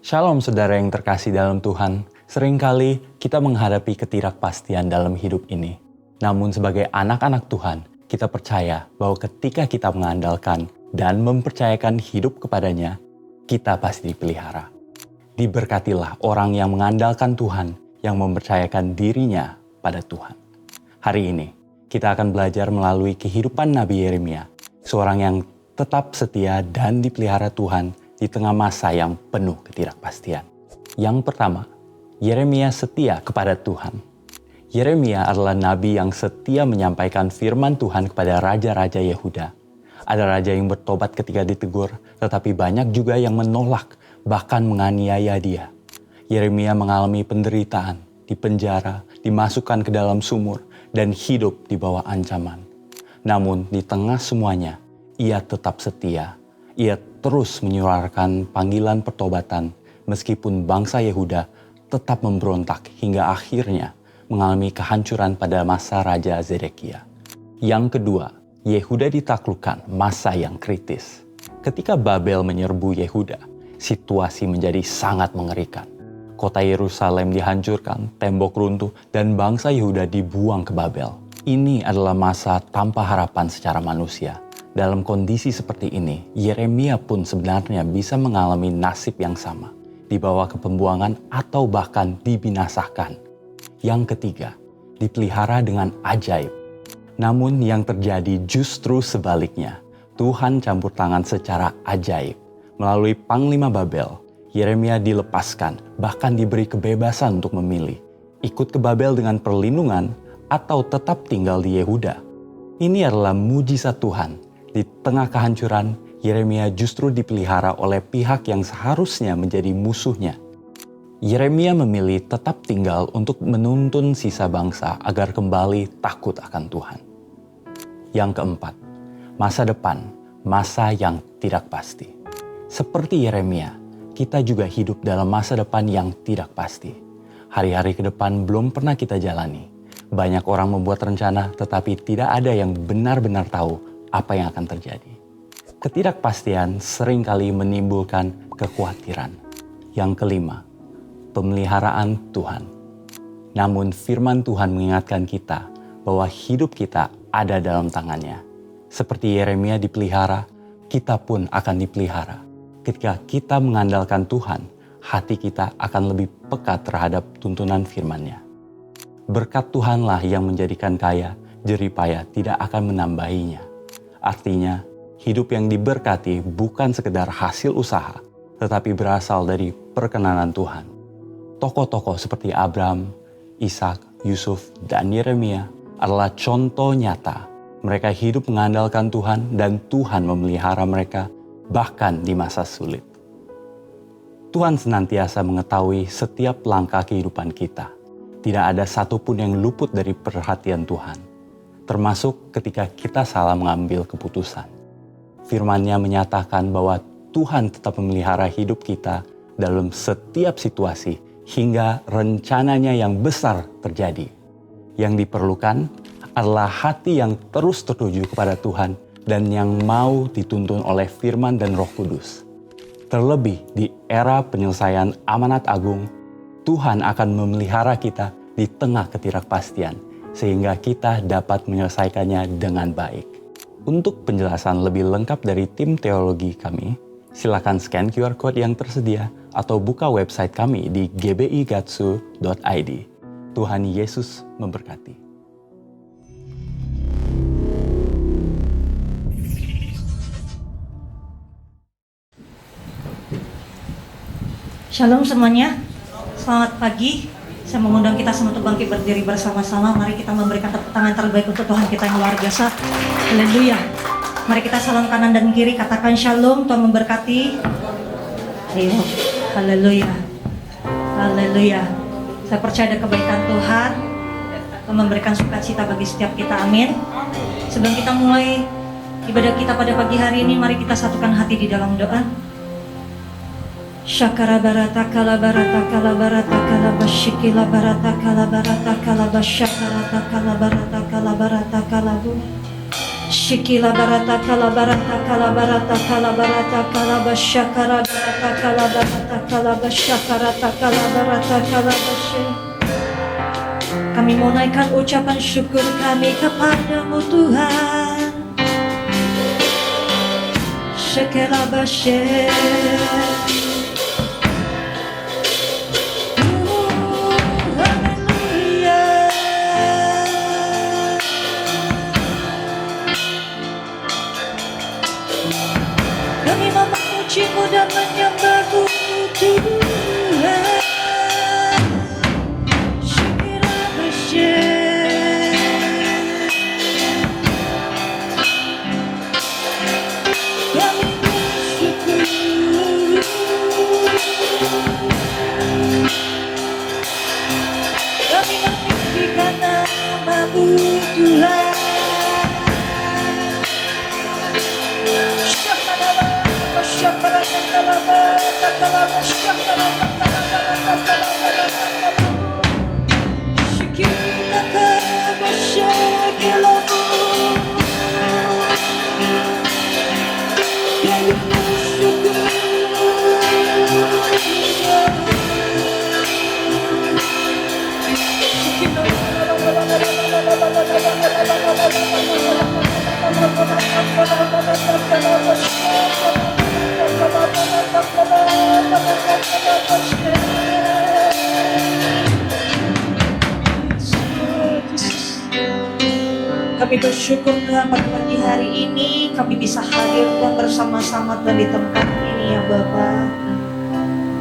Shalom saudara yang terkasih dalam Tuhan. Seringkali kita menghadapi ketidakpastian dalam hidup ini. Namun sebagai anak-anak Tuhan, kita percaya bahwa ketika kita mengandalkan dan mempercayakan hidup kepadanya, kita pasti dipelihara. Diberkatilah orang yang mengandalkan Tuhan, yang mempercayakan dirinya pada Tuhan. Hari ini, kita akan belajar melalui kehidupan Nabi Yeremia, seorang yang tetap setia dan dipelihara Tuhan di tengah masa yang penuh ketidakpastian. Yang pertama, Yeremia setia kepada Tuhan. Yeremia adalah nabi yang setia menyampaikan firman Tuhan kepada raja-raja Yehuda. Ada raja yang bertobat ketika ditegur, tetapi banyak juga yang menolak, bahkan menganiaya dia. Yeremia mengalami penderitaan, dipenjara, dimasukkan ke dalam sumur, dan hidup di bawah ancaman. Namun di tengah semuanya, ia tetap setia. Ia terus menyuarakan panggilan pertobatan meskipun bangsa Yehuda tetap memberontak hingga akhirnya mengalami kehancuran pada masa Raja Zedekia. Yang kedua, Yehuda ditaklukkan masa yang kritis. Ketika Babel menyerbu Yehuda, situasi menjadi sangat mengerikan. Kota Yerusalem dihancurkan, tembok runtuh, dan bangsa Yehuda dibuang ke Babel. Ini adalah masa tanpa harapan secara manusia. Dalam kondisi seperti ini, Yeremia pun sebenarnya bisa mengalami nasib yang sama, dibawa ke pembuangan atau bahkan dibinasakan. Yang ketiga, dipelihara dengan ajaib. Namun yang terjadi justru sebaliknya. Tuhan campur tangan secara ajaib. Melalui Panglima Babel, Yeremia dilepaskan, bahkan diberi kebebasan untuk memilih. Ikut ke Babel dengan perlindungan atau tetap tinggal di Yehuda. Ini adalah mujizat Tuhan. Di tengah kehancuran, Yeremia justru dipelihara oleh pihak yang seharusnya menjadi musuhnya. Yeremia memilih tetap tinggal untuk menuntun sisa bangsa agar kembali takut akan Tuhan. Yang keempat, masa depan, masa yang tidak pasti. Seperti Yeremia, kita juga hidup dalam masa depan yang tidak pasti. Hari-hari ke depan belum pernah kita jalani. Banyak orang membuat rencana, tetapi tidak ada yang benar-benar tahu apa yang akan terjadi. Ketidakpastian seringkali menimbulkan kekhawatiran. Yang kelima, pemeliharaan Tuhan. Namun firman Tuhan mengingatkan kita bahwa hidup kita ada dalam tangannya. Seperti Yeremia dipelihara, kita pun akan dipelihara. Ketika kita mengandalkan Tuhan, hati kita akan lebih peka terhadap tuntunan firman-Nya. Berkat Tuhanlah yang menjadikan kaya, jerih payah tidak akan menambahinya. Artinya, hidup yang diberkati bukan sekedar hasil usaha, tetapi berasal dari perkenanan Tuhan. Tokoh-tokoh seperti Abraham, Ishak, Yusuf, dan Yeremia adalah contoh nyata. Mereka hidup mengandalkan Tuhan dan Tuhan memelihara mereka bahkan di masa sulit. Tuhan senantiasa mengetahui setiap langkah kehidupan kita. Tidak ada satupun yang luput dari perhatian Tuhan. Termasuk ketika kita salah mengambil keputusan. Firman-Nya menyatakan bahwa Tuhan tetap memelihara hidup kita dalam setiap situasi hingga rencananya yang besar terjadi. Yang diperlukan adalah hati yang terus tertuju kepada Tuhan dan yang mau dituntun oleh firman dan Roh Kudus. Terlebih di era penyelesaian amanat agung, Tuhan akan memelihara kita di tengah ketidakpastian, sehingga kita dapat menyelesaikannya dengan baik. Untuk penjelasan lebih lengkap dari tim teologi kami, silakan scan QR Code yang tersedia atau buka website kami di gbigatsu.id. Tuhan Yesus memberkati. Shalom semuanya, selamat pagi. Saya mengundang kita semua untuk bangkit berdiri bersama-sama. Mari kita memberikan tepuk tangan terbaik untuk Tuhan kita yang luar biasa. Haleluya. Mari kita salam kanan dan kiri, katakan shalom, Tuhan memberkati. Ayo, haleluya. Haleluya. Saya percaya ada kebaikan Tuhan yang memberikan sukacita bagi setiap kita, amin. Sebelum kita mulai ibadah kita pada pagi hari ini, mari kita satukan hati di dalam doa. Syakara barata kala barata kala barata kala basyikila barata kala barata kala basyakarata kala barata kala barata kala bu Shikila barata kalabarata kalabarata kalabarata kalabashakara barata kalabarata kalabashakarata kalabarata kalabashe. Kami mau naikkan ucapan syukur kami kepadamu Tuhan. Shekelabashe. Kami memuji-Mu dan menyembah-Mu Tuhan. Shikirabashe. Kami bersyukur. Kami meninggikan nama-Mu Tuhan. Kami bersyukur Tuhan pada pagi hari ini kami bisa hadir Tuhan bersama-sama Tuhan di tempat ini ya Bapa.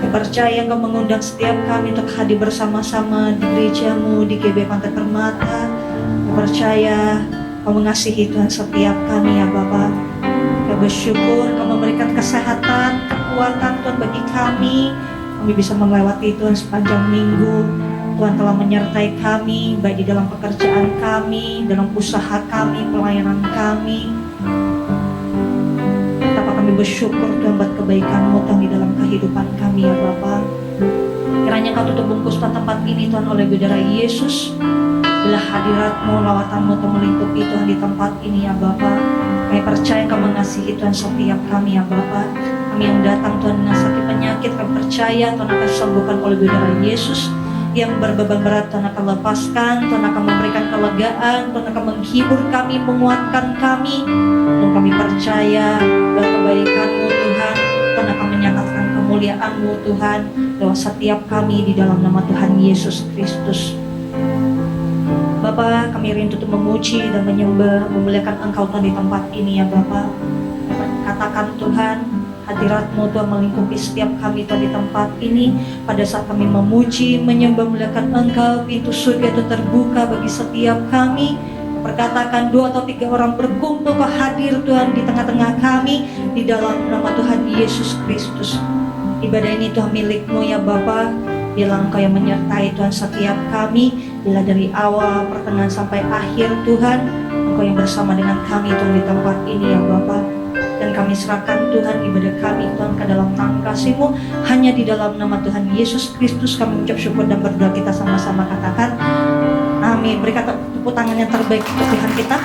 Kami percaya Engkau mengundang setiap kami untuk hadir bersama-sama di gereja-Mu di GB Pantai Permata. Kami percaya Kau mengasihi Tuhan setiap kami ya Bapa. Kami bersyukur Kau memberikan kesehatan, kekuatan Tuhan bagi kami. Kami bisa melewati Tuhan sepanjang minggu. Tuhan telah menyertai kami, baik di dalam pekerjaan kami, dalam usaha kami, pelayanan kami. Betapa kami bersyukur Tuhan buat kebaikan-Mu Tuhan di dalam kehidupan kami ya Bapa. Kiranya Kau tutup bungkus tempat ini Tuhan oleh bendera Yesus. Bila hadirat-Mu, lawatan-Mu Tuhan melingkupi Tuhan di tempat ini ya Bapa. Kami percaya Kau mengasihi Tuhan setiap kami ya Bapa. Kami yang datang Tuhan dengan sakit penyakit, kami percaya Tuhan akan sembuhkan oleh bendera Yesus. Yang berbeban berat Tuhan akan lepaskan, Tuhan akan memberikan kelegaan, Tuhan akan menghibur kami, menguatkan kami. Dan kami percaya bahwa kebaikan-Mu Tuhan, Tuhan akan menyatakan kemuliaan-Mu Tuhan lewat setiap kami di dalam nama Tuhan Yesus Kristus. Bapa, kami rindu untuk memuji dan menyembah, memuliakan Engkau Tuhan di tempat ini ya Bapa. Katakan Tuhan, hadirat-Mu Tuhan melingkupi setiap kami Tuhan di tempat ini. Pada saat kami memuji, menyembah, memuliakan Engkau, pintu surga itu terbuka bagi setiap kami. Perkatakan 2 atau 3 orang berkumpul Kau hadir Tuhan di tengah-tengah kami di dalam nama Tuhan Yesus Kristus. Ibadah ini Tuhan milik-Mu ya Bapa. Bila Engkau yang menyertai Tuhan setiap kami, bila dari awal, pertengahan sampai akhir Tuhan, Engkau yang bersama dengan kami Tuhan di tempat ini ya Bapa. Dan kami serahkan Tuhan ibadah kami Tuhan ke dalam tangan kasih-Mu. Hanya di dalam nama Tuhan Yesus Kristus kami mengucap syukur dan berdoa. Kita sama-sama katakan amin. Berikan tepuk tangan yang terbaik untuk Tuhan kita.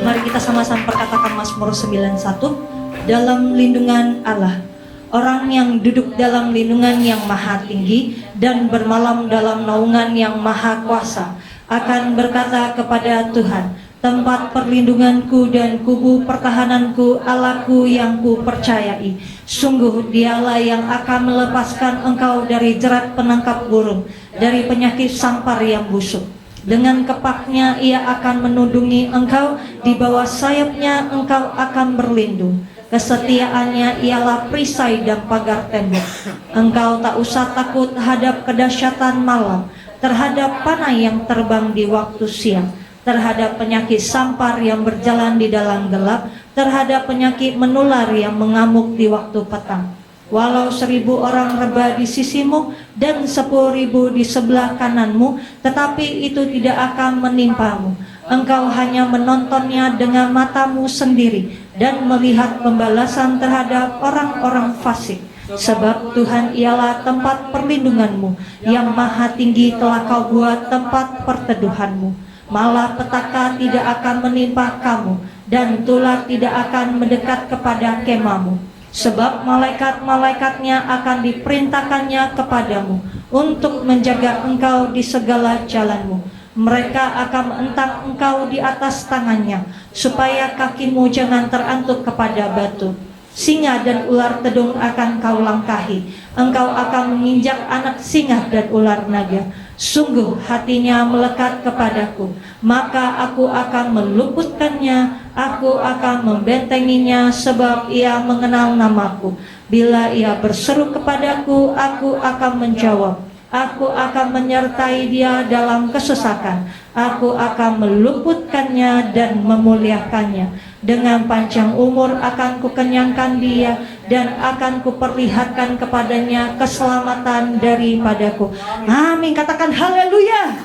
Mari kita sama-sama perkatakan Mazmur 91. Dalam lindungan Allah, orang yang duduk dalam lindungan yang maha tinggi dan bermalam dalam naungan yang maha kuasa akan berkata kepada Tuhan, tempat perlindunganku dan kubu pertahananku, Allahku yang ku percayai. Sungguh Dialah yang akan melepaskan engkau dari jerat penangkap burung, dari penyakit sampar yang busuk. Dengan kepaknya Ia akan menundungi engkau, di bawah sayapnya engkau akan berlindung. Kesetiaannya ialah perisai dan pagar tembok. Engkau tak usah takut terhadap kedahsyatan malam, terhadap panah yang terbang di waktu siang, terhadap penyakit sampar yang berjalan di dalam gelap, terhadap penyakit menular yang mengamuk di waktu petang. Walau 1000 orang rebah di sisimu dan 10.000 di sebelah kananmu, tetapi itu tidak akan menimpamu. Engkau hanya menontonnya dengan matamu sendiri dan melihat pembalasan terhadap orang-orang fasik. Sebab Tuhan ialah tempat perlindunganmu, yang maha tinggi telah Kau buat tempat perteduhanmu. malapetaka tidak akan menimpa kamu, dan tulah tidak akan mendekat kepada kemahmu. Sebab malaikat-malaikatnya akan diperintahkannya kepadamu untuk menjaga engkau di segala jalanmu. Mereka akan menentang engkau di atas tangannya, supaya kakimu jangan terantuk kepada batu. Singa dan ular tedung akan kau langkahi. Engkau akan menginjak anak singa dan ular naga. Sungguh hatinya melekat kepadaku, maka aku akan meluputkannya, aku akan membentenginya, sebab ia mengenal namaku. Bila ia berseru kepadaku, aku akan menjawab. Aku akan menyertai dia dalam kesesakan. Aku akan meluputkannya dan memuliakannya. Dengan panjang umur akan kukenyangkan dia, dan akan kuperlihatkan kepadanya keselamatan daripadaku. Amin. Katakan haleluya.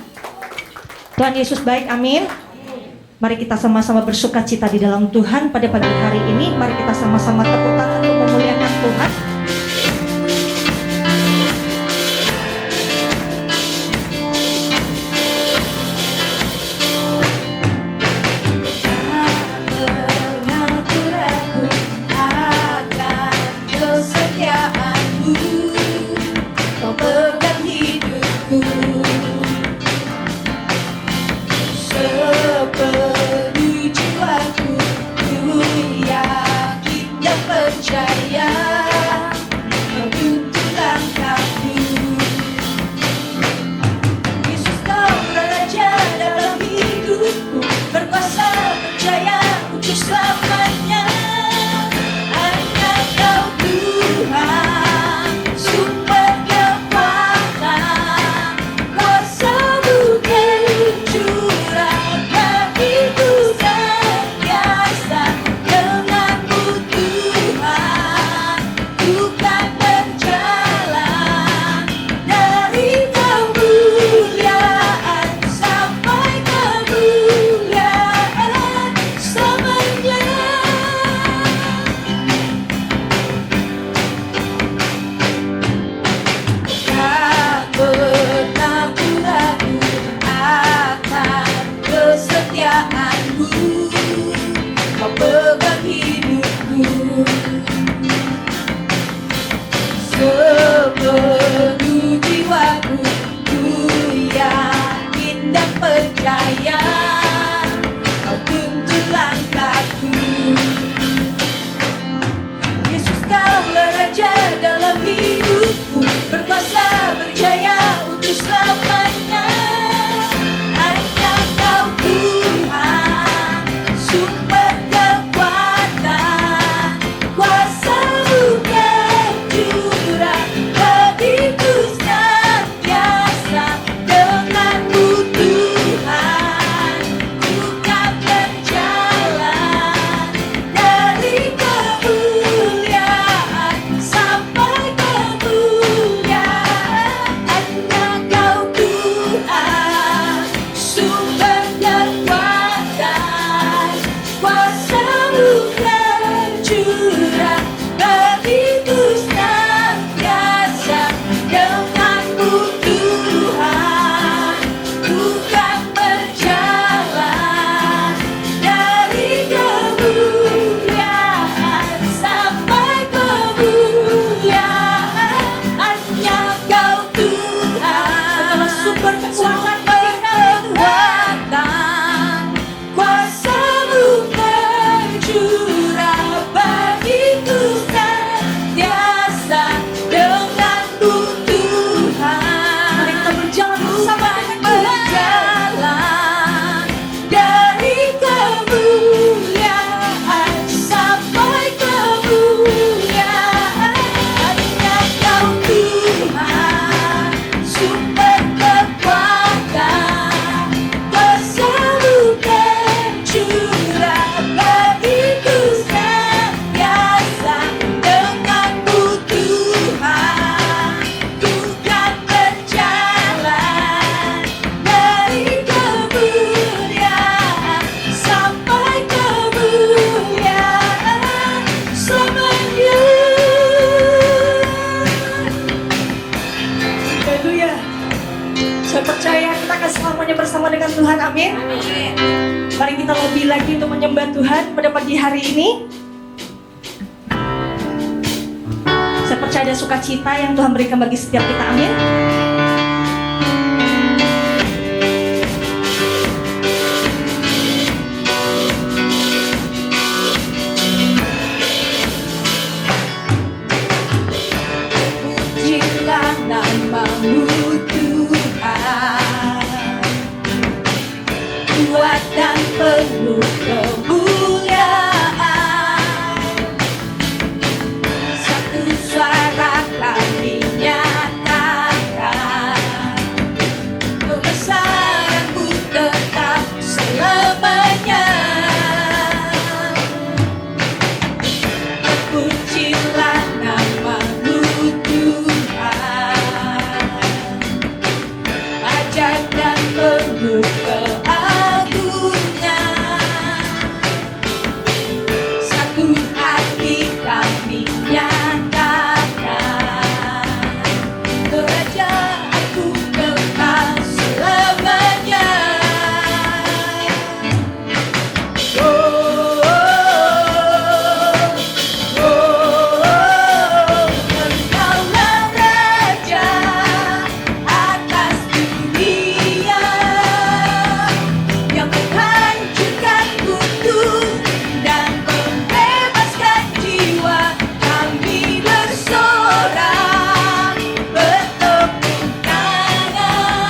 Tuhan Yesus baik, amin. Mari kita sama-sama bersuka cita di dalam Tuhan pada pagi hari ini. Mari kita sama-sama tepuk tangan untuk memuliakan Tuhan. Kuasa bukan jurang bagi firman Tuhan, amin. Mari kita lebih lagi untuk menyembah Tuhan pada pagi hari ini. Saya percaya ada sukacita yang Tuhan berikan bagi setiap kita, amin. Pujilah nama-Mu Tuhan, kuat dan penuh kemuliaan. Satu suara kami nyatakan, kebesaran-Mu tetap selamanya. Terpujilah nama-Mu Tuhan, ajaib dan penuh keagungan. Satu hati kami nyatakan, kerajaan-Mu kekal selamanya. Oh, oh, oh, oh, Engkaulah Raja atas dunia, yang menghancurkan kutub dan membebaskan jiwa. Kami bersorak bertepuk tangan,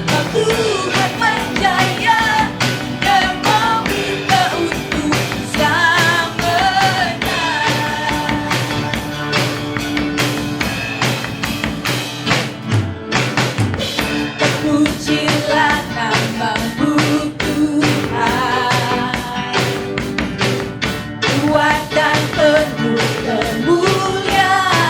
Engkau Tuhan menjaya dan meminta untuk selamanya. Terpujilah nama-Mu Tuhan, kuat dan penuh kemuliaan.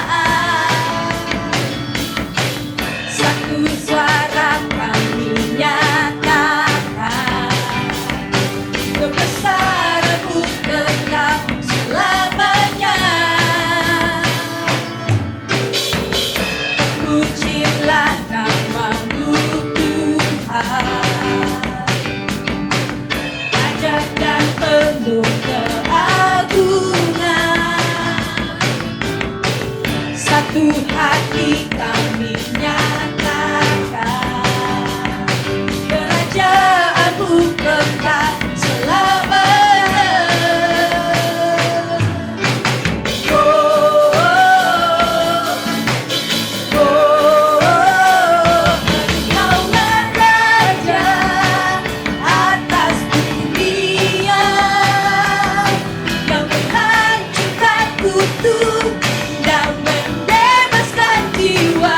Satu suara kami nyatakan, kebesaran-Mu tetap selamanya. Pujilah nama-Mu Tuhan, ajaib dan penuh keagungan. Satu hati kami nyatakan, kerajaan-Mu kekal selamanya. Oh, oh, oh, Engkaulah Raja atas dunia, yang menghancurkan kutub dan membebaskan jiwa.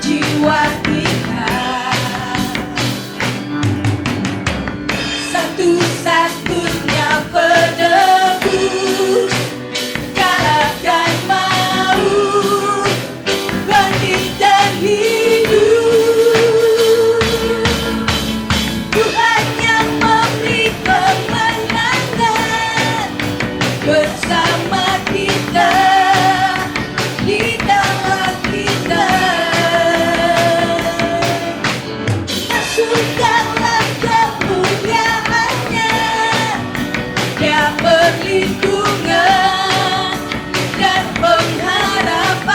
jiwa kita. Satu-satunya penebus kalahkan maut, bangkit dan hidup. Tuhan yang memberi kemenangan bersama kita, di dalam kita. Masuk dalam kemuliaannya, Dia perlindungan dan pengharapan.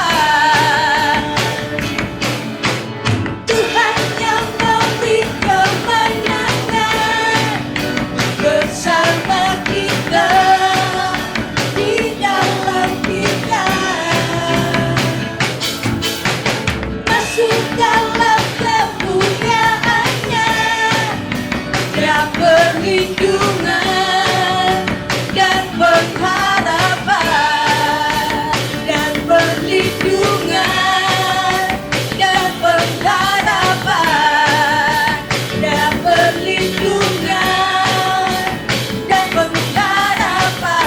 Tuhan yang memberi kemenangan bersama kita, di dalam kita. Masuk dalam kemuliaannya, Dia perlindungan dan pengharapan. Dan perlindungan dan pengharapan. Dan perlindungan dan pengharapan.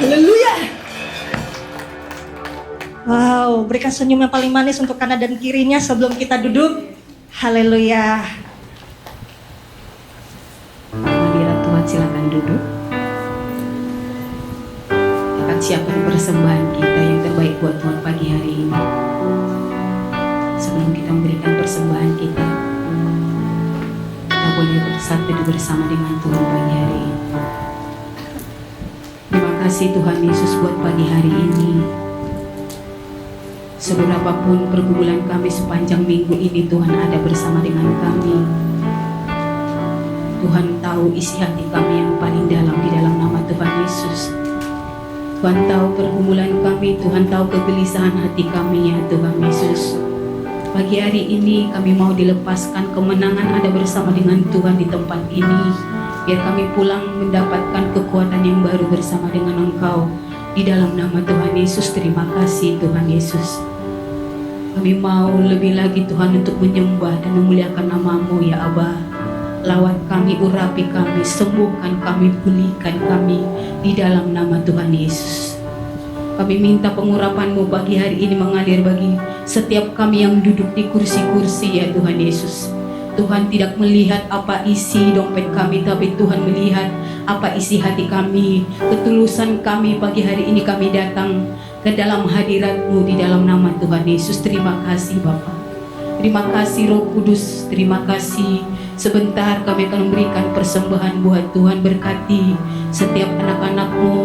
Haleluya. Wow, berikan senyum yang paling manis untuk kanan dan kirinya sebelum kita duduk. Haleluya. Hadirat Tuhan, silakan duduk. Akan siapkan persembahan kita yang terbaik buat Tuhan pagi hari ini. Sebelum kita memberikan persembahan kita boleh bersatu bersama dengan Tuhan pagi hari ini. Terima kasih Tuhan Yesus buat pagi hari ini. Seberapapun pergumulan kami sepanjang minggu ini, Tuhan ada bersama dengan kami. Tuhan tahu isi hati kami yang paling dalam di dalam nama Tuhan Yesus. Tuhan tahu pergumulan kami, Tuhan tahu kegelisahan hati kami ya Tuhan Yesus. Pagi hari ini kami mau dilepaskan kemenangan ada bersama dengan Tuhan di tempat ini. Biar kami pulang mendapatkan kekuatan yang baru bersama dengan Engkau. Di dalam nama Tuhan Yesus, terima kasih Tuhan Yesus. Kami mau lebih lagi Tuhan untuk menyembah dan memuliakan nama-Mu ya Abah. Lawat kami, urapi kami, sembuhkan kami, pulihkan kami di dalam nama Tuhan Yesus. Kami minta pengurapan-Mu pagi hari ini mengalir bagi setiap kami yang duduk di kursi-kursi ya Tuhan Yesus. Tuhan tidak melihat apa isi dompet kami, tapi Tuhan melihat apa isi hati kami. Ketulusan kami pagi hari ini kami datang ke dalam hadirat-Mu di dalam nama Tuhan Yesus. Terima kasih Bapa. Terima kasih Roh Kudus, terima kasih. Sebentar kami akan memberikan persembahan buat Tuhan. Berkati setiap anak-anak-Mu,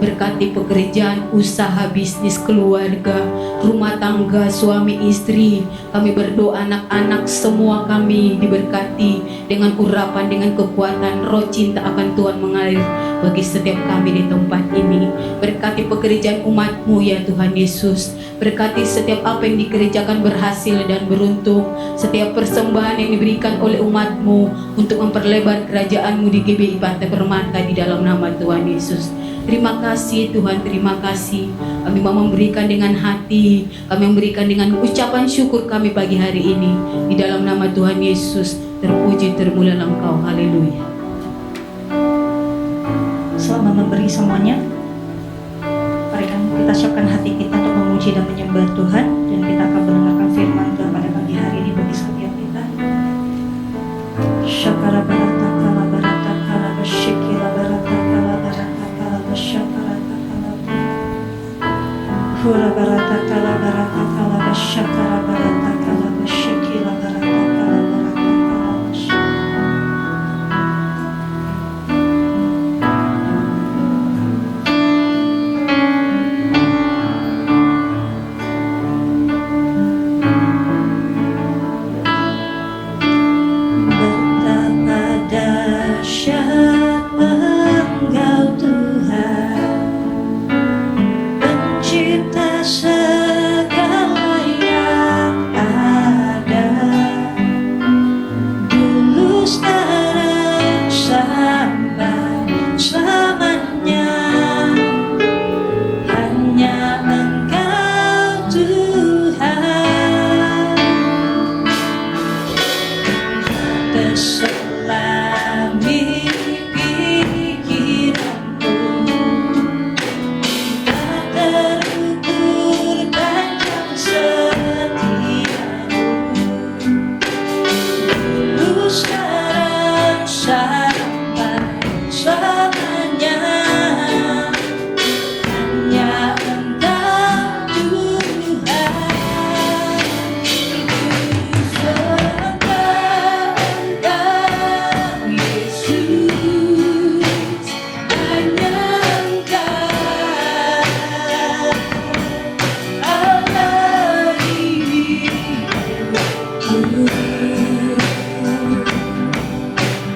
berkati pekerjaan, usaha, bisnis, keluarga, rumah tangga, suami, istri. Kami berdoa anak-anak semua kami diberkati dengan urapan, dengan kekuatan roh cinta akan Tuhan mengalir bagi setiap kami di tempat ini. Berkati pekerjaan umat-Mu ya Tuhan Yesus. Berkati setiap apa yang dikerjakan berhasil dan beruntung. Setiap persembahan yang diberikan oleh umat-Mu untuk memperlebar kerajaan-Mu di GBI Pantai Permata di dalam nama Tuhan Yesus. Terima kasih Tuhan, terima kasih. Kami mau memberikan dengan hati, kami memberikan dengan ucapan syukur kami pagi hari ini. Di dalam nama Tuhan Yesus, terpuji termulialah Engkau. Haleluya. Selama memberi semuanya, mari kita siapkan hati kita untuk memuji dan menyembah Tuhan. Dan kita akan mendengarkan firman Tuhan pada pagi hari ini bagi setiap kita. Syakara barata kala barata kala basyikila barata kala barata kala basyakarata kala hura barata kala barata kala basyakara barata kala basyikila barata kala barata kala basyakara.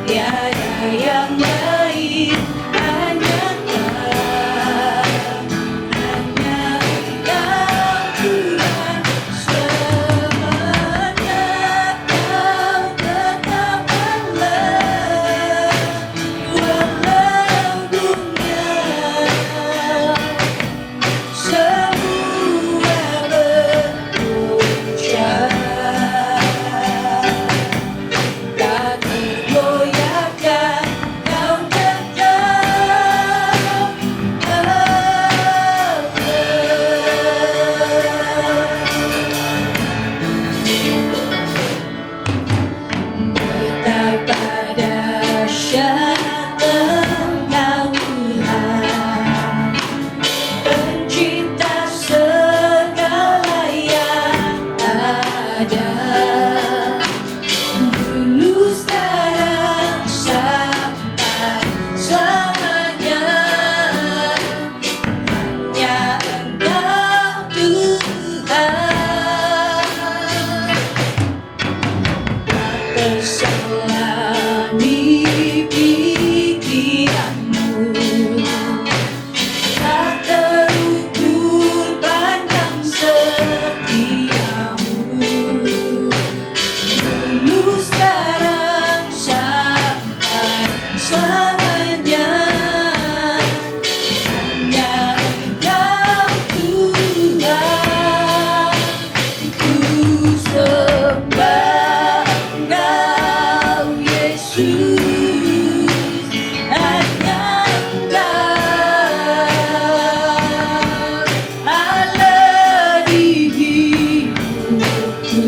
Tiada yang lain, hanya Kau, hanya Engkau Tuhan. Selamanya Kau tetap Allah, walau dunia semua bergoncang. Tak tergoyahkan Kau tetap betapa dahsyat Engkau Tuhan, pencipta segala yang ada, dulu sekarang sampai selamanya. Hanya Engkau Tuhan, tak terselami pikiranmu, tak terukur pandang setiamu, dulu sekarang sampai selamanya. Hanya Engkau Tuhan, ku sembah Engkau Yesus, hanya Engkau Allah di hidupku.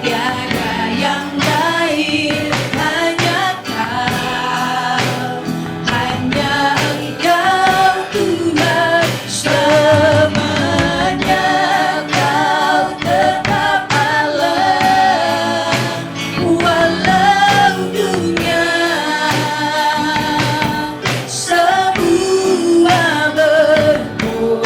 Tiada yang lain, hanya Kau, hanya Engkau Tuhan. Selamanya Kau tetap Allah, walau dunia semua bergoncang.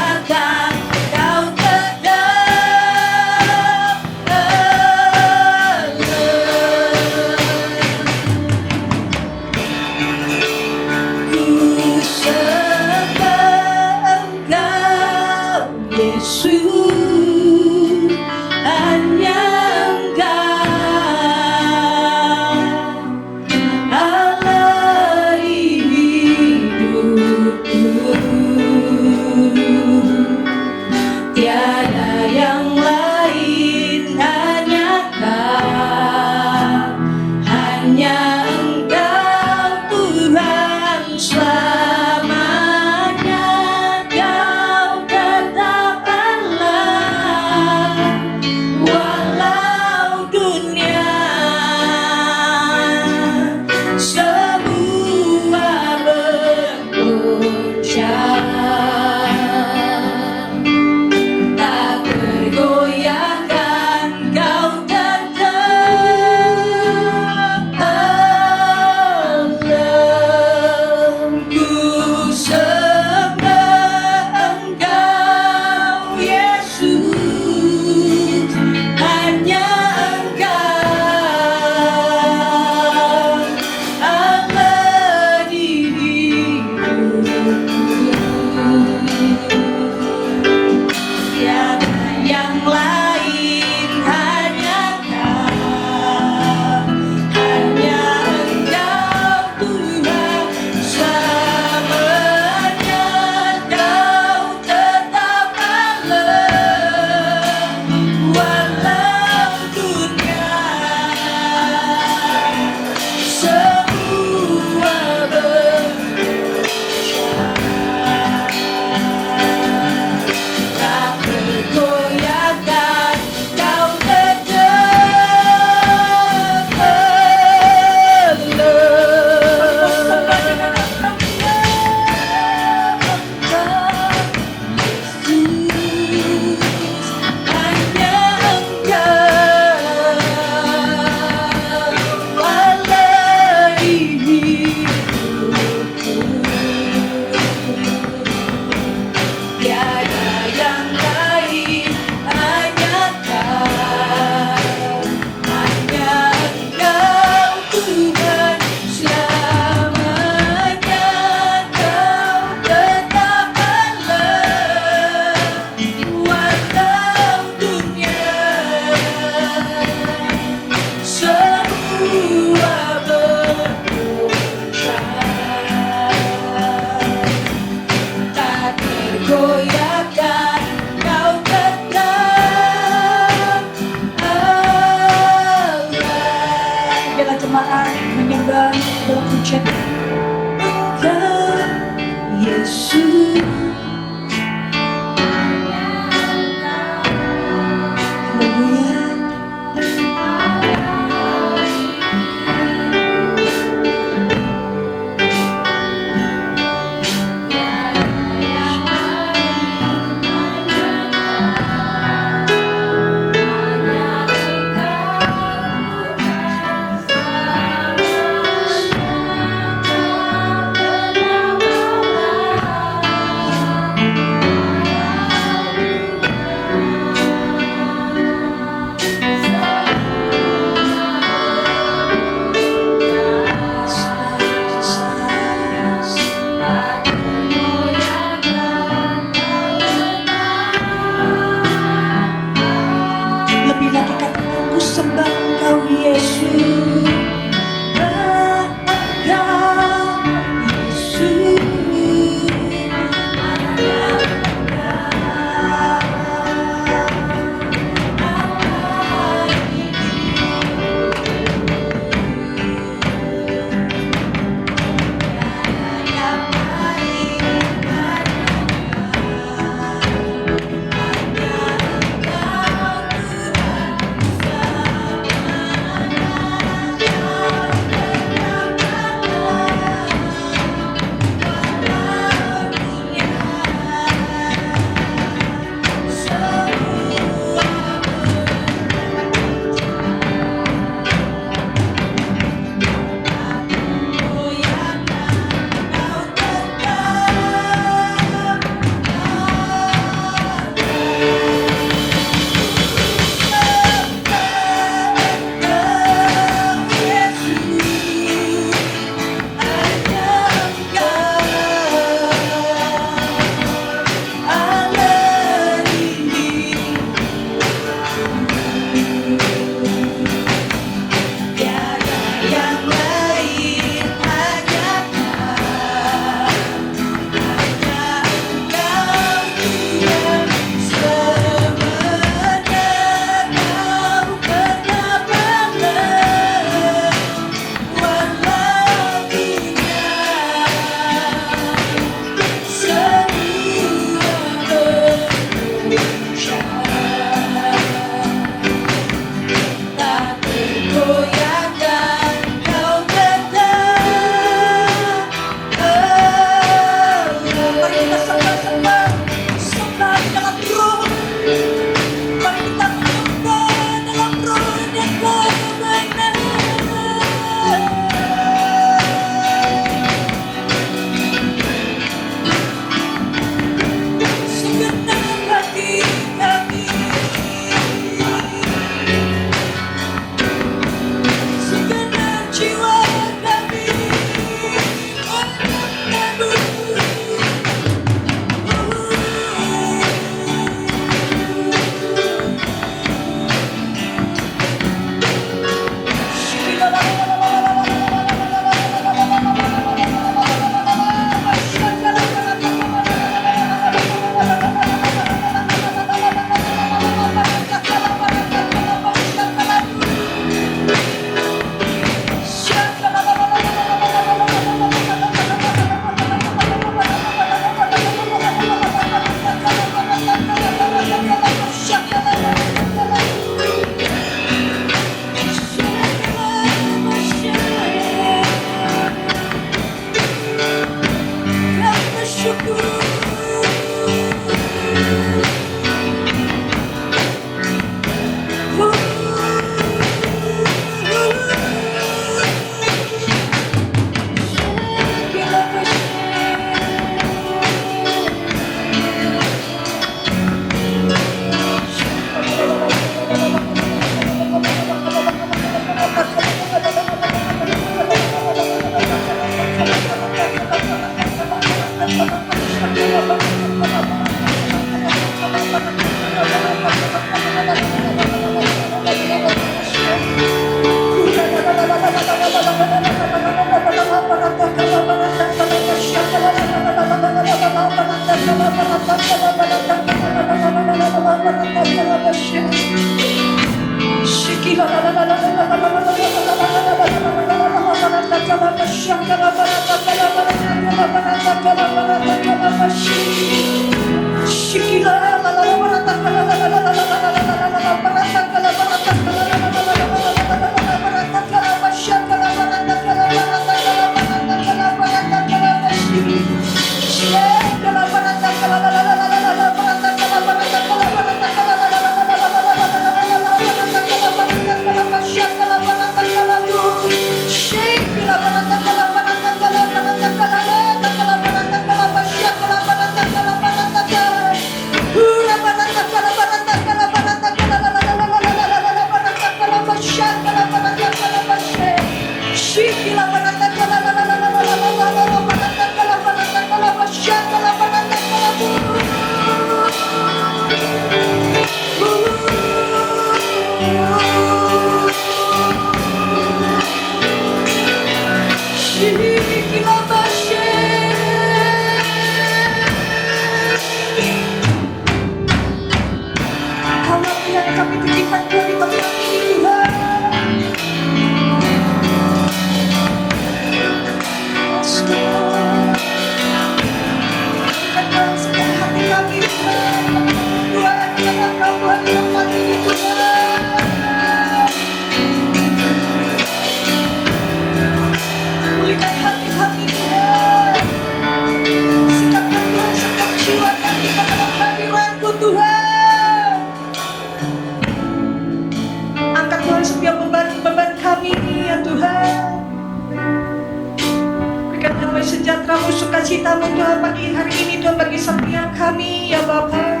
sejahtera-Mu, sukacita-Mu Tuhan pagi hari ini Tuhan bagi setiap kami ya Bapa.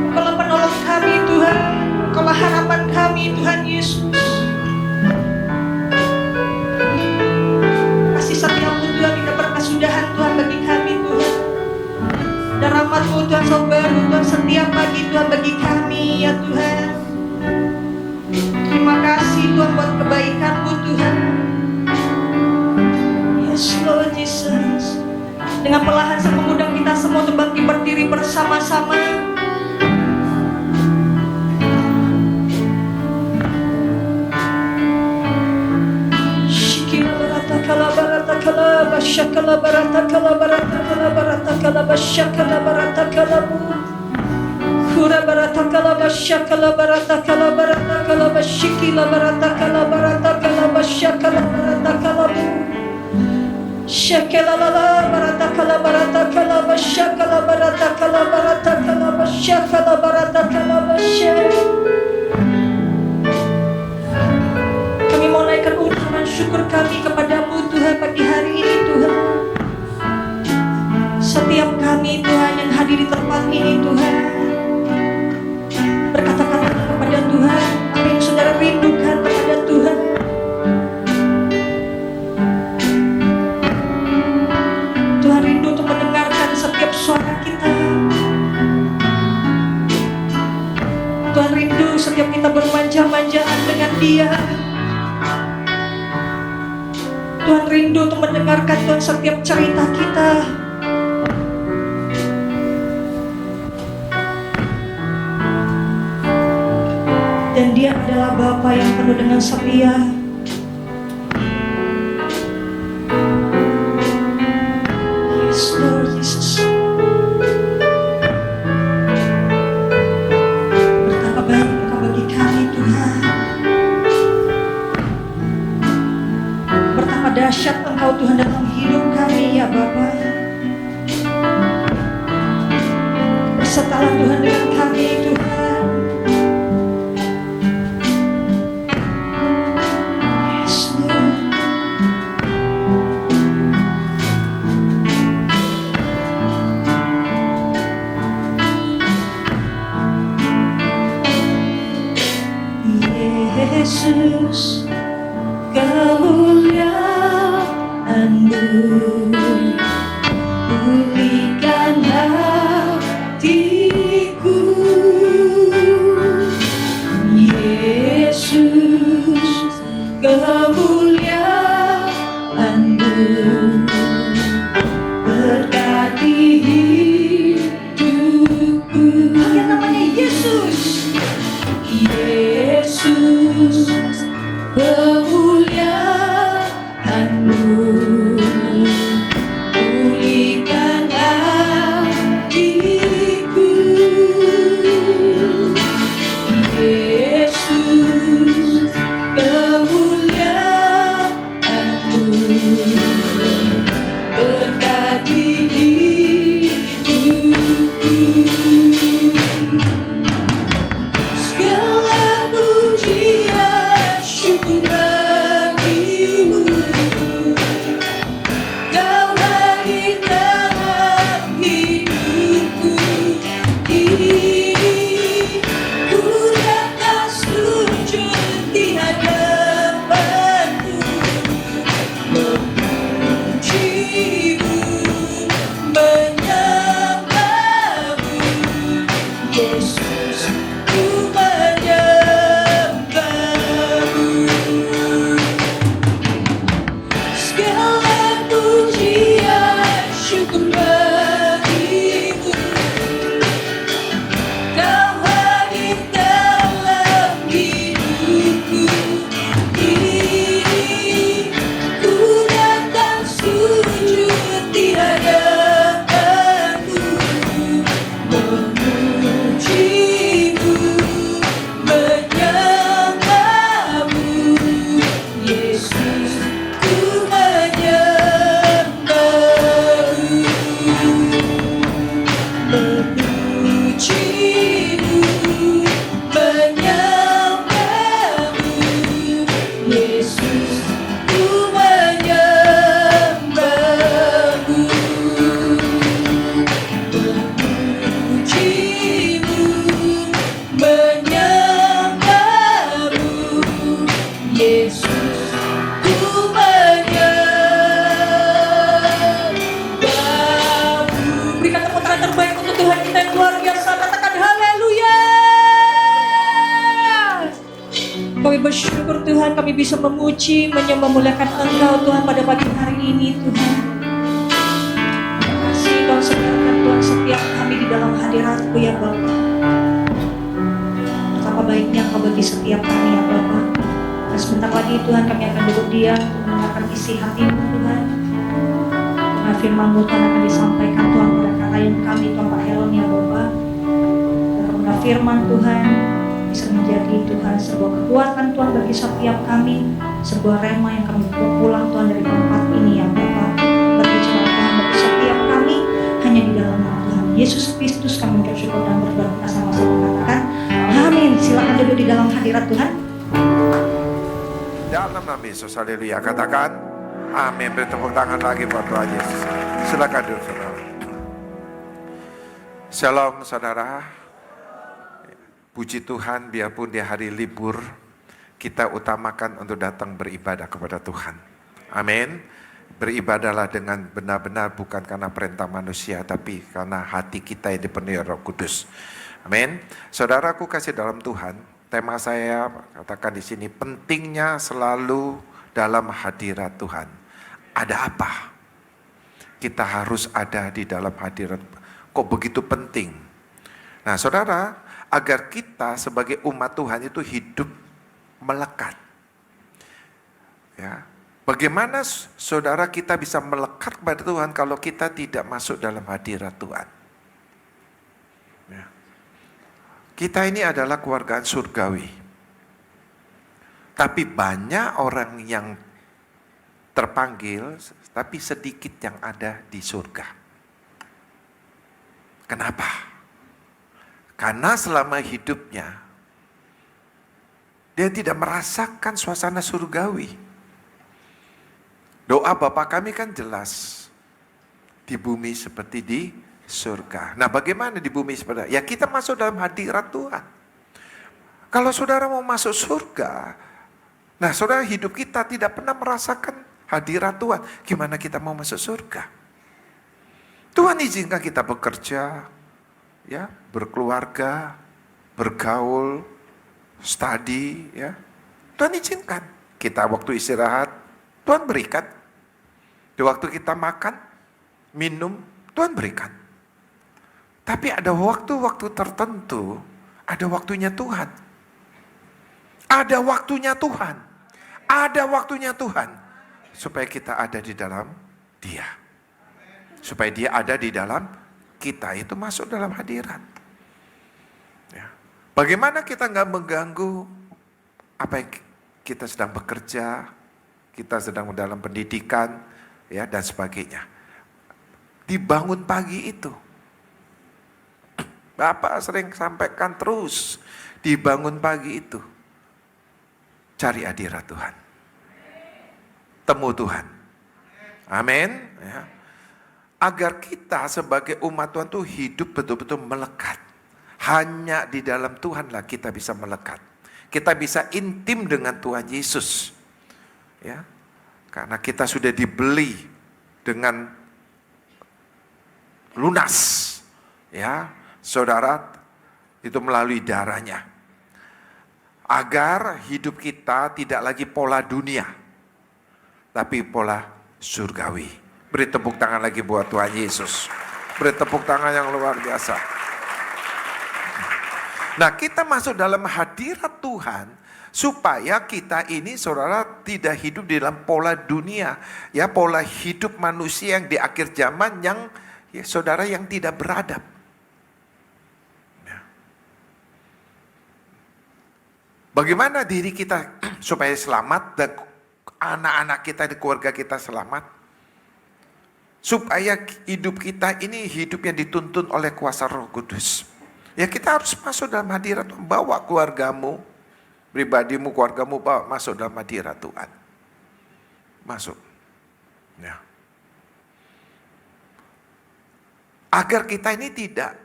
Engkaulah penolong kami Tuhan, Engkaulah harapan kami Tuhan Yesus. Kasih setiap-Mu Tuhan, minta berkesudahan Tuhan bagi kami Tuhan. Dan rahmat-Mu Tuhan selalu baru Tuhan setiap pagi Tuhan bagi kami ya Tuhan. Terima kasih Tuhan buat kebaikan-Mu Tuhan. Yes Lord Jesus. Dengan perlahan saya mengundang kita semua untuk bangkit berdiri bersama-sama. Shikila barata kala barata kala basyakala barata kala barata kala barata kala basyakala barata kala bu. Kura barata kala basyakala barata kala barata kala basyikila barata kala barata kala basyakala barata kala bu. Shakala la barata kala basyakala barata kala basyakala barata kala basyak. Kami mau naikkan ucapan syukur kami kepada-Mu Tuhan pagi hari ini Tuhan. Setiap kami Tuhan yang hadir di tempat ini Tuhan, berkata-kata kepada Tuhan apa yang saudara rindukan kepada Tuhan. Tuhan rindu untuk mendengarkan setiap suara kita. Tuhan rindu setiap kita bermanja-manjaan dengan Dia. Tuhan rindu untuk mendengarkan Tuhan setiap cerita kita. Dan Dia adalah Bapa yang penuh dengan setia. Yes Lord Jesus. Betapa baik Engkau bagi kami Tuhan. Betapa dahsyat Engkau Tuhan dalam hidup kami ya Bapa. Bersertalah Tuhan dengan kami Tuhan. Yesus, kemuliaan-Mu, pulihkan hatiku. Yesus, kemuliaan-Mu, berkati hidupku. Yang namanya Yesus. Yesus, kemuliaan-Mu, pulihkan hatiku. Yesus, kemuliaan-Mu, berkati hidupku. Segala pujian syukur bagimu, Kau hadir dalam hidupku. Ku datang sujud di hadapan-Mu, memuji-Mu, menyembah-Mu. Yesus, ku menyembah-Mu. Segala pujian syukur bagimu, Kau hadir dalam hidupku. Ku datang sujud di hadapan-Mu, memuji-Mu, menyembah-Mu. Yesus, ku menyembah-Mu, memuji-Mu, menyembah-Mu. Yesus, ku menyembah-Mu, memuji-Mu, menyembah-Mu. Yesus, ku menyembah-Mu. Berikan tepuk tangan terbaik untuk Tuhan kita yang luar biasa. Katakan haleluya. Kami bersyukur Tuhan, kami bisa memuji, menyembah, memuliakan Engkau Tuhan pada pagi hari ini Tuhan. Terima kasih Kau sediakan Tuhan setiap kami di dalam hadirat-Mu ya Bapa. Betapa baiknya Kau bagi setiap kami ya Bapa. Dan sebentar lagi Tuhan kami akan duduk diam mendengarkan isi hati-Mu Tuhan. Karena firman-Mu Tuhan akan disampaikan Tuhan pada klien kami Tuhan Pak Helon ya Bapa. Karena firman Tuhan bisa menjadi Tuhan sebuah kekuatan Tuhan bagi setiap kami, sebuah rema yang kami bawa pulang Tuhan dari tempat ini ya Bapa. Berbicara Tuhan bagi setiap kami hanya di dalam nama Tuhan Yesus Kristus kami mengucap syukur dan berdoa. Kita sama-sama katakan amin. Silakan duduk di dalam hadirat Tuhan. Dalam nama Yesus, haleluya. Katakan amin. Beri tepuk tangan lagi buat Tuhan Yesus. Silakan duduk saudara. Shalom saudara. Puji Tuhan, biarpun di hari libur kita utamakan untuk datang beribadah kepada Tuhan. Amin. Beribadahlah dengan benar-benar bukan karena perintah manusia, tapi karena hati kita yang dipenuhi Roh Kudus. Amin. Saudaraku kasih dalam Tuhan, tema saya katakan di sini, pentingnya selalu dalam hadirat Tuhan. Ada apa? Kita harus ada di dalam hadirat. Kok begitu penting? Nah saudara, agar kita sebagai umat Tuhan itu hidup melekat. Ya. Bagaimana saudara kita bisa melekat kepada Tuhan kalau kita tidak masuk dalam hadirat Tuhan? Ya. Kita ini adalah keluargaan surgawi. Tapi banyak orang yang terpanggil, tapi sedikit yang ada di surga. Kenapa? Karena selama hidupnya, dia tidak merasakan suasana surgawi. Doa Bapa kami kan jelas. Di bumi seperti di surga. Nah, bagaimana di bumi seperti itu? Ya, kita masuk dalam hadirat Tuhan. Kalau saudara mau masuk surga, nah saudara hidup kita tidak pernah merasakan hadirat Tuhan. Gimana kita mau masuk surga? Tuhan izinkan kita bekerja, ya, berkeluarga, bergaul, studi, ya. Tuhan izinkan. Kita waktu istirahat, Tuhan berikan. Di waktu kita makan, minum, Tuhan berikan. Tapi ada waktu-waktu tertentu, ada waktunya Tuhan. Ada waktunya Tuhan. Ada waktunya Tuhan. Supaya kita ada di dalam Dia. Supaya Dia ada di dalam kita, itu masuk dalam hadirat. Ya. Bagaimana kita nggak mengganggu apa yang kita sedang bekerja, kita sedang dalam pendidikan, ya, dan sebagainya. Dibangun pagi itu. Bapak sering sampaikan terus, dibangun pagi itu. Cari hadirat Tuhan. Temu Tuhan. Amin. Ya. Agar kita sebagai umat Tuhan tuh hidup betul-betul melekat. Hanya di dalam Tuhanlah kita bisa melekat. Kita bisa intim dengan Tuhan Yesus. Ya. Karena kita sudah dibeli dengan lunas, ya, saudara, itu melalui darahnya. Agar hidup kita tidak lagi pola dunia, tapi pola surgawi. Beri tepuk tangan lagi buat Tuhan Yesus. Beri tepuk tangan yang luar biasa. Nah, kita masuk dalam hadirat Tuhan, supaya kita ini, saudara, tidak hidup di dalam pola dunia, ya, pola hidup manusia yang di akhir zaman yang, ya, saudara, yang tidak beradab. Ya. Bagaimana diri kita supaya selamat dan anak-anak kita di keluarga kita selamat? Supaya hidup kita ini hidup yang dituntun oleh kuasa Roh Kudus. Ya, kita harus masuk dalam hadirat Tuhan. Bawa keluargamu, pribadimu, keluargamu, bawa masuk dalam hadirat Tuhan. Masuk. Ya. Agar kita ini tidak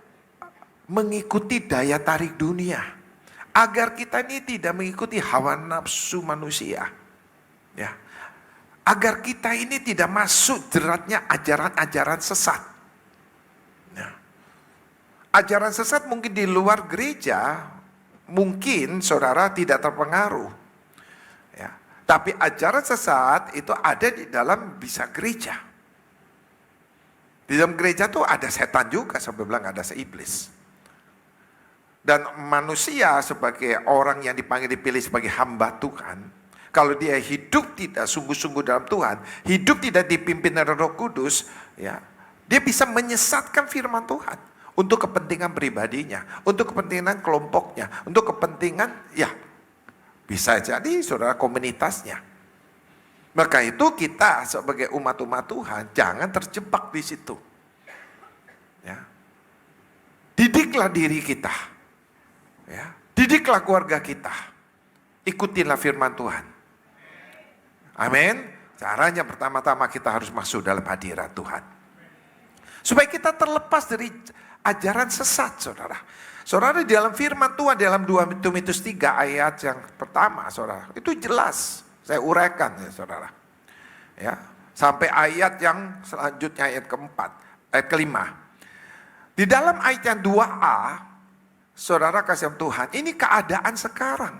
mengikuti daya tarik dunia. Agar kita ini tidak mengikuti hawa nafsu manusia. Ya. Agar kita ini tidak masuk jeratnya ajaran-ajaran sesat. Ya. Ajaran sesat mungkin di luar gereja, mungkin saudara tidak terpengaruh. Ya. Tapi ajaran sesat itu ada di dalam bisa gereja. Di dalam gereja tuh ada setan juga, sampai bilang ada seiblis. Dan manusia sebagai orang yang dipanggil dipilih sebagai hamba Tuhan, kalau dia hidup tidak sungguh-sungguh dalam Tuhan, hidup tidak dipimpin oleh Roh Kudus, ya, dia bisa menyesatkan firman Tuhan untuk kepentingan pribadinya, untuk kepentingan kelompoknya, untuk kepentingan, ya, bisa jadi saudara komunitasnya. Maka itu kita sebagai umat-umat Tuhan jangan terjebak di situ. Ya. Didiklah diri kita. Ya. Didiklah keluarga kita. Ikutilah firman Tuhan. Amin. Caranya pertama-tama kita harus masuk dalam hadirat Tuhan. Supaya kita terlepas dari ajaran sesat, saudara. Saudara, di dalam firman Tuhan, dalam 2 Timotius 3 ayat yang pertama, saudara, itu jelas. Saya uraikan ya saudara. Ya, sampai ayat yang selanjutnya ayat keempat, ayat kelima. Di dalam ayat yang 2a, saudara kasih Tuhan, ini keadaan sekarang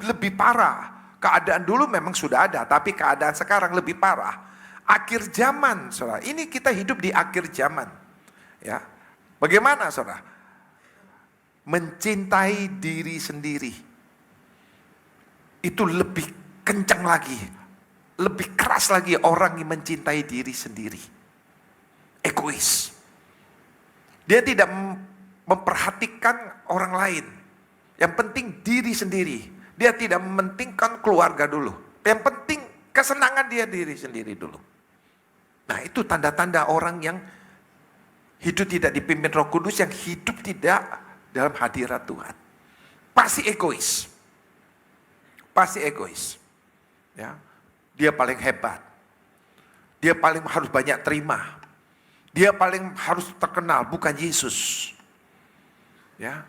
lebih parah. Keadaan dulu memang sudah ada, tapi keadaan sekarang lebih parah. Akhir zaman, saudara. Ini kita hidup di akhir zaman. Ya, bagaimana, saudara? Mencintai diri sendiri. Itu lebih kencang lagi, lebih keras lagi orang yang mencintai diri sendiri. Egois. Dia tidak memperhatikan orang lain. Yang penting diri sendiri. Dia tidak mementingkan keluarga dulu. Yang penting Kesenangan dia diri sendiri dulu. Nah itu tanda-tanda orang yang hidup tidak dipimpin Roh Kudus, yang hidup tidak dalam hadirat Tuhan. Pasti egois. Pasti egois. Ya. Dia paling hebat. Dia paling harus banyak terima. Dia paling harus terkenal, bukan Yesus. Ya.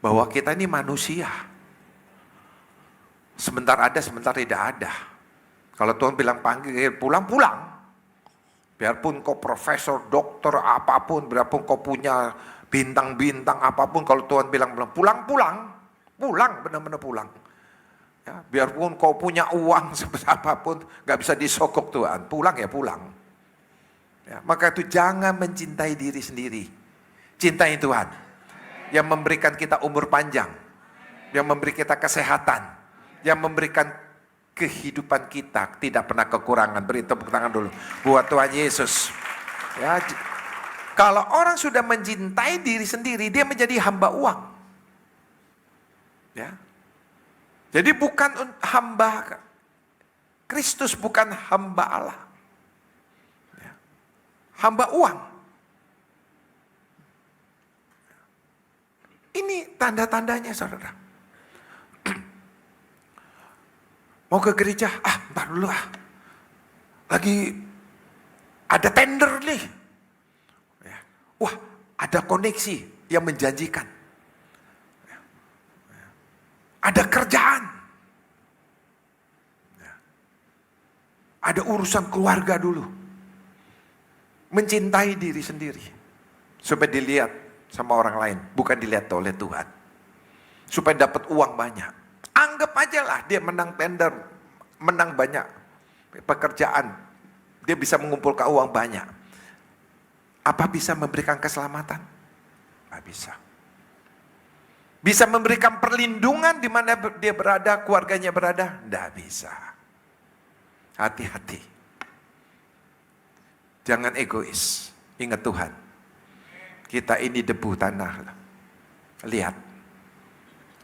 Bahwa kita ini manusia. Sebentar ada, sebentar tidak ada. Kalau Tuhan bilang panggil, pulang-pulang. Biarpun kau profesor, dokter, apapun, biarpun kau punya bintang-bintang apapun, kalau Tuhan bilang pulang-pulang, pulang, benar-benar pulang. Ya, biarpun kau punya uang sebesar apapun, gak bisa disokok Tuhan, pulang ya pulang. Ya, maka itu jangan mencintai diri sendiri, cintai Tuhan, yang memberikan kita umur panjang, yang memberi kita kesehatan, yang memberikan kehidupan kita tidak pernah kekurangan. Beri tepuk tangan dulu buat Tuhan Yesus. Ya, kalau orang sudah mencintai diri sendiri, dia menjadi hamba uang. Ya. Jadi bukan hamba Kristus, bukan hamba Allah. Ya. Hamba uang. Ini tanda-tandanya, saudara. Mau ke gereja, ntar dulu lagi ada tender nih. Ya. Wah, ada koneksi yang menjanjikan. Ya. Ya. Ada kerjaan. Ya. Ada urusan keluarga dulu. Mencintai diri sendiri. Supaya dilihat sama orang lain, bukan dilihat oleh Tuhan. Supaya dapat uang banyak. Anggap aja lah dia menang tender, menang banyak pekerjaan. Dia bisa mengumpulkan uang banyak. Apa bisa memberikan keselamatan? Nggak bisa. Bisa memberikan perlindungan di mana dia berada, keluarganya berada? Nggak bisa. Hati-hati. Jangan egois. Ingat Tuhan. Kita ini debu tanah. Lihat.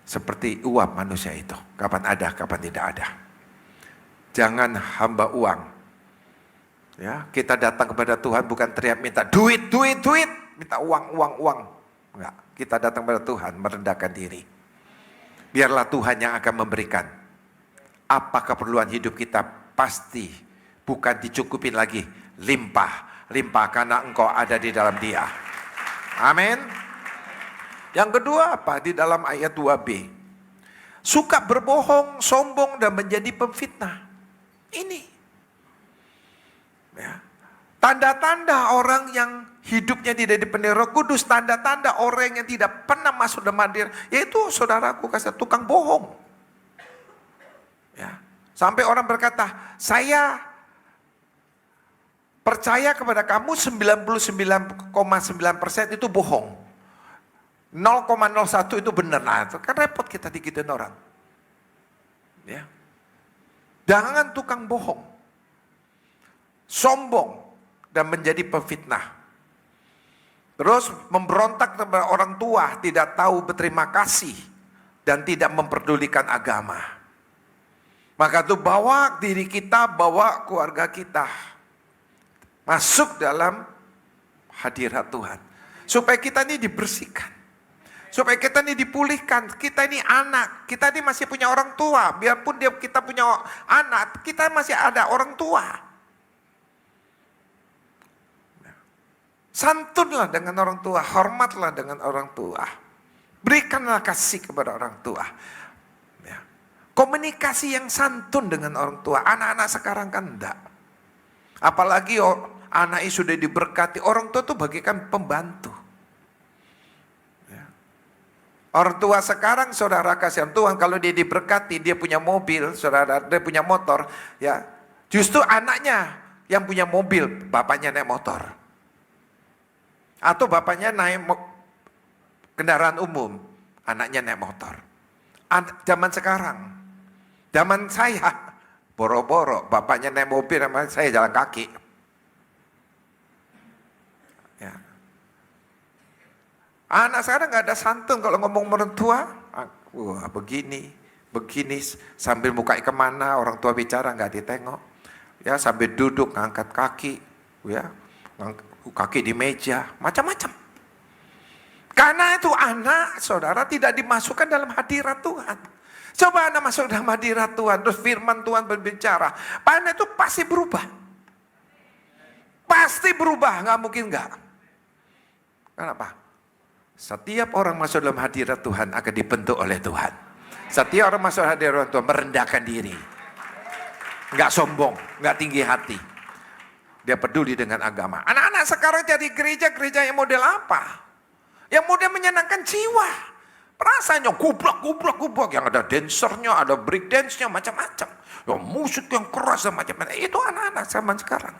Seperti uap manusia itu. Kapan ada, kapan tidak ada. Jangan hamba uang. Ya, kita datang kepada Tuhan bukan teriak minta duit, duit, duit. Minta uang, uang, uang. Enggak. Kita datang kepada Tuhan merendahkan diri. Biarlah Tuhan yang akan memberikan. Apa keperluan hidup kita pasti bukan dicukupin lagi. Limpah. Limpah karena engkau ada di dalam Dia. Amin. Yang kedua apa? Di dalam ayat 2b. Suka berbohong, sombong, dan menjadi pemfitnah. Ini. Ya. Tanda-tanda orang yang hidupnya tidak dipenuhi Roh Kudus. Tanda-tanda orang yang tidak pernah masuk dalam hadir. Yaitu saudaraku kasih tukang bohong. Ya. Sampai orang berkata, saya percaya kepada kamu 99,9% itu bohong. 0,01 itu benar. Nah, itu kan repot kita digituin orang. Ya. Jangan tukang bohong. Sombong dan menjadi pemfitnah. Terus memberontak kepada orang tua, tidak tahu berterima kasih dan tidak memperdulikan agama. Maka itu bawa diri kita, bawa keluarga kita masuk dalam hadirat Tuhan. Supaya kita ini dibersihkan. Supaya kita ini dipulihkan, kita ini anak, kita ini masih punya orang tua. Biarpun kita punya anak, kita masih ada orang tua. Santunlah dengan orang tua, hormatlah dengan orang tua. Berikanlah kasih kepada orang tua. Ya. Komunikasi yang santun dengan orang tua. Anak-anak sekarang kan enggak. Apalagi anaknya sudah diberkati, orang tua itu bagaikan pembantu. Orang tua sekarang, saudara kasihan Tuhan, kalau dia diberkati, dia punya mobil, saudara, dia punya motor, ya, justru anaknya yang punya mobil, bapaknya naik motor. Atau bapaknya naik kendaraan umum, anaknya naik motor. Zaman sekarang, zaman saya, boro-boro, bapaknya naik mobil, saya jalan kaki. Ya. Anak sekarang gak ada santun kalau ngomong mertua. Wah begini sambil mukai kemana orang tua bicara gak ditengok. Ya, sambil duduk ngangkat kaki, ya, kaki di meja, macam-macam. Karena itu anak saudara tidak dimasukkan dalam hadirat Tuhan. Coba anak masuk dalam hadirat Tuhan, terus firman Tuhan berbicara, anak itu pasti berubah. Pasti berubah, nggak mungkin nggak. Kenapa? Setiap orang masuk dalam hadirat Tuhan akan dibentuk oleh Tuhan. Setiap orang masuk hadirat Tuhan merendahkan diri. Nggak sombong, nggak tinggi hati. Dia peduli dengan agama. Anak-anak sekarang jadi gereja yang model apa? Yang model menyenangkan jiwa. Perasaannya gublak. Yang ada dancernya, ada break dance-nya, macam-macam. Yang musik yang keras dan macam-macam. Itu anak-anak zaman sekarang.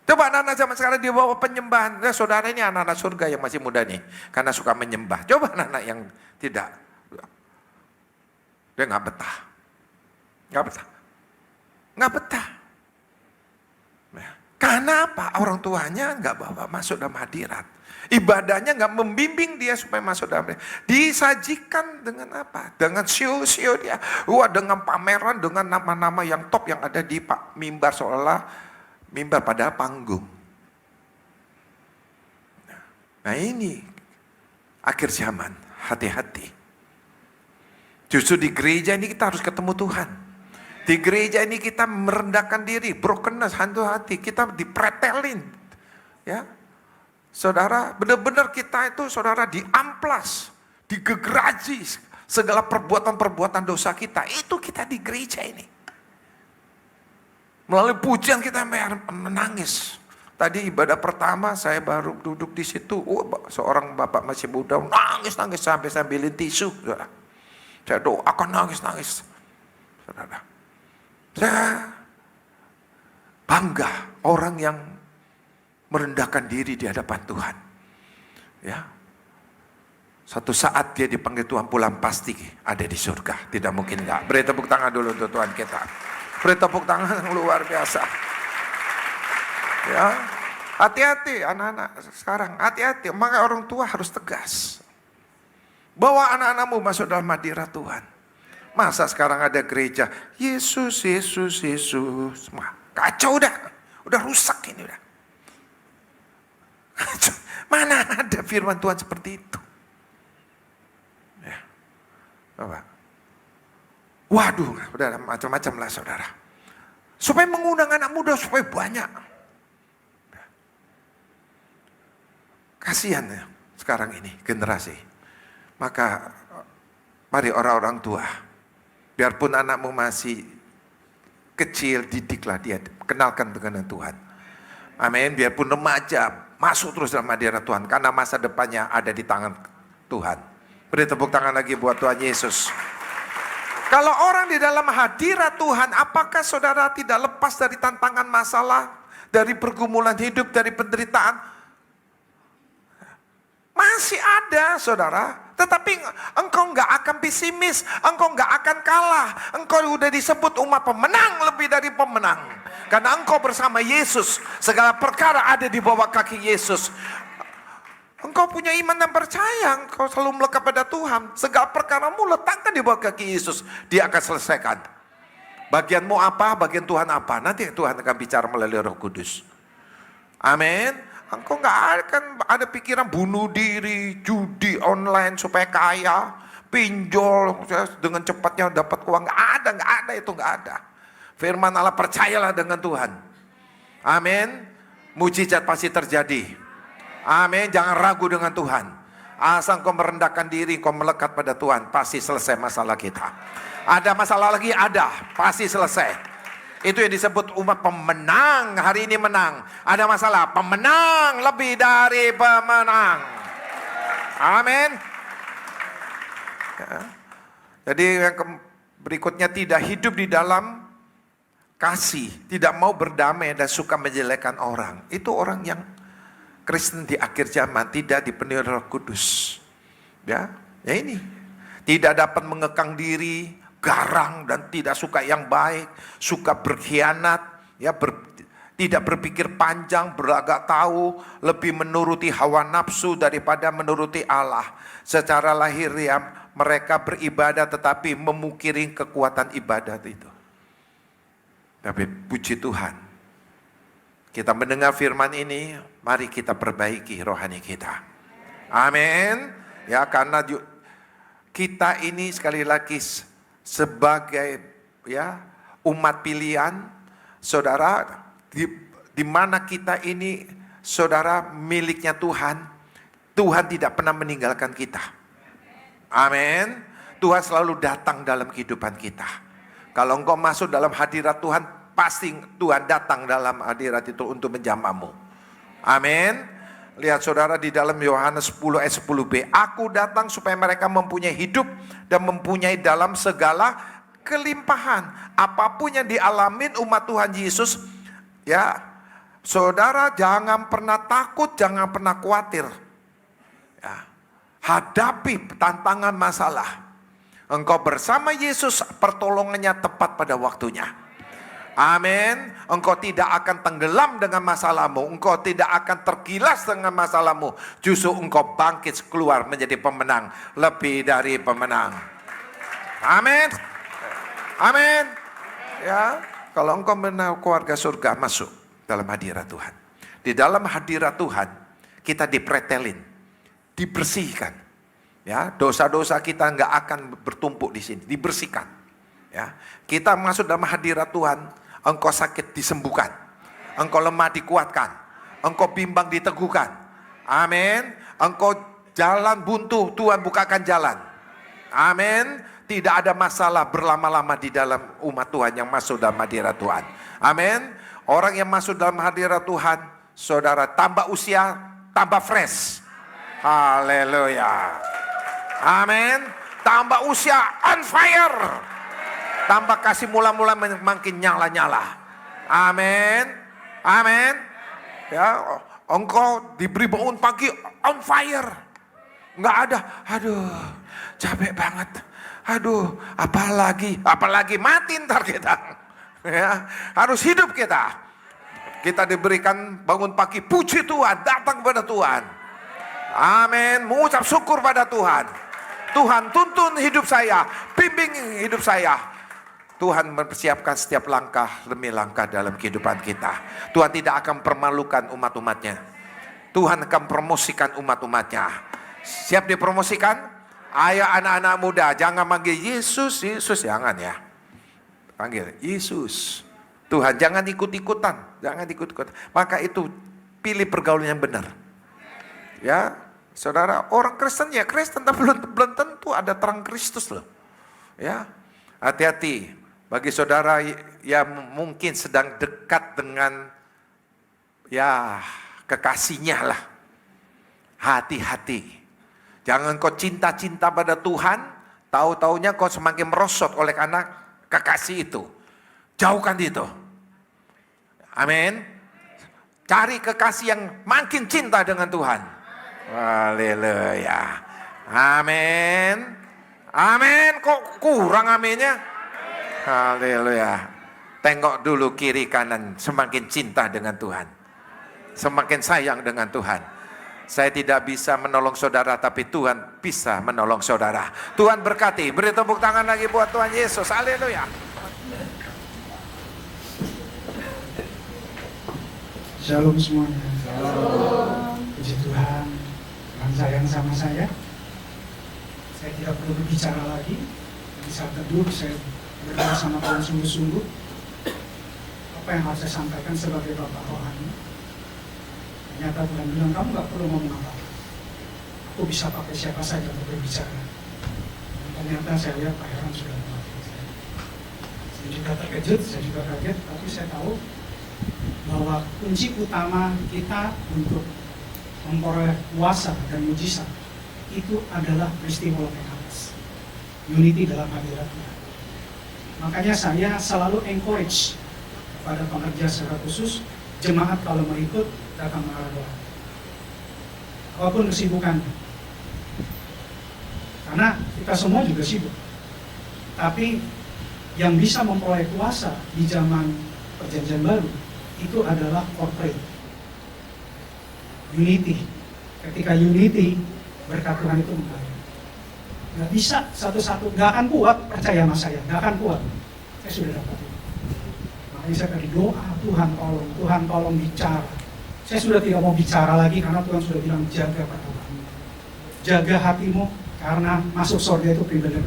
Coba anak-anak zaman sekarang dibawa penyembahan. Nah, saudara ini anak-anak surga yang masih muda nih. Karena suka menyembah. Coba anak-anak yang tidak. Dia nggak betah. Nggak betah. Nah, karena apa? Orang tuanya nggak bawa masuk dalam hadirat. Ibadahnya nggak membimbing dia supaya masuk dalam hadirat. Disajikan dengan apa? Dengan show dia. Dengan pameran, dengan nama-nama yang top yang ada di mimbar, seolah mimbar pada panggung. Nah ini akhir zaman. Hati-hati. Justru di gereja ini kita harus ketemu Tuhan. Di gereja ini kita merendahkan diri, brokenness, hantu hati, kita dipretelin. Ya. Saudara, benar-benar kita itu saudara diamplas, digegeraji segala perbuatan-perbuatan dosa kita. Itu kita di gereja ini. Melalui pujian kita menangis. Tadi ibadah pertama saya baru duduk di situ, seorang bapak masih muda nangis sampai sambilin tisu. Saudara. Saya doakan nangis. Saudara. Saya bangga orang yang merendahkan diri di hadapan Tuhan. Ya. Satu saat dia dipanggil Tuhan pulang pasti ada di surga. Tidak mungkin enggak. Beri tepuk tangan dulu untuk Tuhan kita. Beri tepuk tangan yang luar biasa. Ya. Hati-hati anak-anak sekarang. Hati-hati. Maka orang tua harus tegas. Bawa anak-anakmu masuk dalam hadirat Tuhan. Masa sekarang ada gereja, Yesus. Wah, kacau udah rusak ini udah. Mana ada firman Tuhan seperti itu? Ya. Coba. Waduh, udah macam-macam lah saudara. Supaya mengundang anak muda supaya banyak. Kasihan ya sekarang ini generasi. Maka mari orang-orang tua. Biarpun anakmu masih kecil, didiklah dia, kenalkan dengan Tuhan. Amin. Biarpun remaja, masuk terus dalam hadirat Tuhan. Karena masa depannya ada di tangan Tuhan. Beri tepuk tangan lagi buat Tuhan Yesus. Kalau orang di dalam hadirat Tuhan, apakah saudara tidak lepas dari tantangan masalah, dari pergumulan hidup, dari penderitaan? Masih ada saudara. Tetapi engkau nggak akan pesimis, engkau nggak akan kalah. Engkau udah disebut umat pemenang lebih dari pemenang. Karena engkau bersama Yesus, segala perkara ada di bawah kaki Yesus. Engkau punya iman dan percaya, engkau selalu melekat pada Tuhan. Segala perkaramu letakkan di bawah kaki Yesus, Dia akan selesaikan. Bagianmu apa, bagian Tuhan apa, nanti Tuhan akan bicara melalui Roh Kudus. Amin. Engkau nggak akan ada pikiran bunuh diri, judi online supaya kaya, pinjol dengan cepatnya dapat uang. Nggak ada itu nggak ada. Firman Allah, percayalah dengan Tuhan. Amin. Mujizat pasti terjadi. Amin. Jangan ragu dengan Tuhan. Asal kau merendahkan diri, kau melekat pada Tuhan, pasti selesai masalah kita. Ada masalah lagi, ada, pasti selesai. Itu yang disebut umat pemenang. Hari ini menang. Ada masalah, pemenang lebih dari pemenang. Amin. Ya. Jadi yang berikutnya, tidak hidup di dalam kasih, tidak mau berdamai dan suka menjelekkan orang. Itu orang yang Kristen di akhir zaman, tidak dipenuhi Roh Kudus. Ya ini. Tidak dapat mengekang diri, garang dan tidak suka yang baik, suka berkhianat, ya tidak berpikir panjang, beragak tahu, lebih menuruti hawa nafsu daripada menuruti Allah. Secara lahiriah mereka beribadah tetapi memungkiri kekuatan ibadat itu. Tapi puji Tuhan, kita mendengar firman ini, mari kita perbaiki rohani kita. Amin. Ya, karena kita ini sekali lagi sebagai ya umat pilihan, saudara, di mana kita ini saudara miliknya Tuhan. Tuhan tidak pernah meninggalkan kita. Amin. Tuhan selalu datang dalam kehidupan kita. Kalau engkau masuk dalam hadirat Tuhan, pasti Tuhan datang dalam hadirat itu untuk menjamahmu. Amin. Lihat saudara di dalam Yohanes 10 ayat 10b. Aku datang supaya mereka mempunyai hidup dan mempunyai dalam segala kelimpahan. Apapun yang dialamin umat Tuhan Yesus, ya, saudara jangan pernah takut, jangan pernah khawatir. Ya, hadapi tantangan masalah. Engkau bersama Yesus, pertolongannya tepat pada waktunya. Amin. Engkau tidak akan tenggelam dengan masalahmu. Engkau tidak akan tergilas dengan masalahmu. Justru engkau bangkit keluar menjadi pemenang. Lebih dari pemenang. Amin. Amin. Ya, kalau engkau benar keluarga surga, masuk dalam hadirat Tuhan. Di dalam hadirat Tuhan kita dipretelin, dibersihkan. Ya, dosa-dosa kita nggak akan bertumpuk di sini, dibersihkan. Ya, kita masuk dalam hadirat Tuhan. Engkau sakit disembuhkan, engkau lemah dikuatkan, engkau bimbang diteguhkan. Amin. Engkau jalan buntu, Tuhan bukakan jalan. Amin. Tidak ada masalah berlama-lama di dalam umat Tuhan yang masuk dalam hadirat Tuhan. Amin. Orang yang masuk dalam hadirat Tuhan, saudara, tambah usia, tambah fresh. Haleluya. Amin. Tambah usia on fire. Tambah kasih mula-mula makin nyala-nyala. Amin. Amin. Ya, engkau diberi bangun pagi on fire. Enggak ada, aduh, capek banget. Aduh, apalagi mati ntar kita. Ya, harus hidup kita. Kita diberikan bangun pagi, puji Tuhan, datang kepada Tuhan. Amin. Mengucap syukur pada Tuhan. Tuhan tuntun hidup saya, bimbing hidup saya. Tuhan mempersiapkan setiap langkah demi langkah dalam kehidupan kita. Tuhan tidak akan permalukan umat-umatnya. Tuhan akan promosikan umat-umatnya. Siap dipromosikan? Ayo anak-anak muda, jangan manggil Yesus, Yesus, jangan ya. Panggil Yesus. Tuhan, jangan ikut-ikutan, jangan ikut-ikutan. Maka itu pilih pergaulan yang benar. Ya, saudara, orang Kristen ya Kristen, tapi belum tentu ada terang Kristus loh. Ya, hati-hati. Bagi saudara yang mungkin sedang dekat dengan ya kekasihnya lah. Hati-hati. Jangan kau cinta-cinta pada Tuhan, tahu-taunya kau semakin merosot oleh karena kekasih itu. Jauhkan itu. Amin. Cari kekasih yang makin cinta dengan Tuhan. Haleluya. Amin. Amin. Kok kurang aminnya? Haleluya. Tengok dulu kiri kanan, semakin cinta dengan Tuhan. Semakin sayang dengan Tuhan. Saya tidak bisa menolong saudara, tapi Tuhan bisa menolong saudara. Tuhan berkati. Beri tepuk tangan lagi buat Tuhan Yesus. Haleluya. Shalom semuanya. Shalom. Puji Tuhan. Tuhan sayang sama saya. Saya tidak perlu berbicara lagi. Di saat teduh saya berdoa sama Tuhan sungguh-sungguh. Apa yang harus saya sampaikan sebagai Bapak rohani. Ternyata Tuhan bilang, kamu gak perlu ngomong apa-apa. Aku bisa pakai siapa saja untuk berbicara. Dan ternyata saya lihat Pak Heran sudah memakai saya. Saya juga terkejut, saya juga kaget. Tapi saya tahu bahwa kunci utama kita untuk memperoleh kuasa dan mujizat itu adalah peristiwa Pentekoste. Unity dalam hadirat Tuhan. Makanya saya selalu encourage kepada pengerja secara khusus, jemaat kalau mau ikut datang mengarah doa. Apapun kesibukan. Karena kita semua juga sibuk. Tapi yang bisa memperoleh kuasa di zaman perjanjian baru itu adalah corporate. Unity. Ketika unity, berkat Tuhan itu mengalir. Gak bisa satu-satu, gak akan kuat, percaya sama saya, gak akan kuat. Saya sudah dapat itu. Makanya saya tadi doa, Tuhan tolong bicara. Saya sudah tidak mau bicara lagi karena Tuhan sudah bilang jaga perkataanmu. Jaga hatimu karena masuk surga itu pribadi.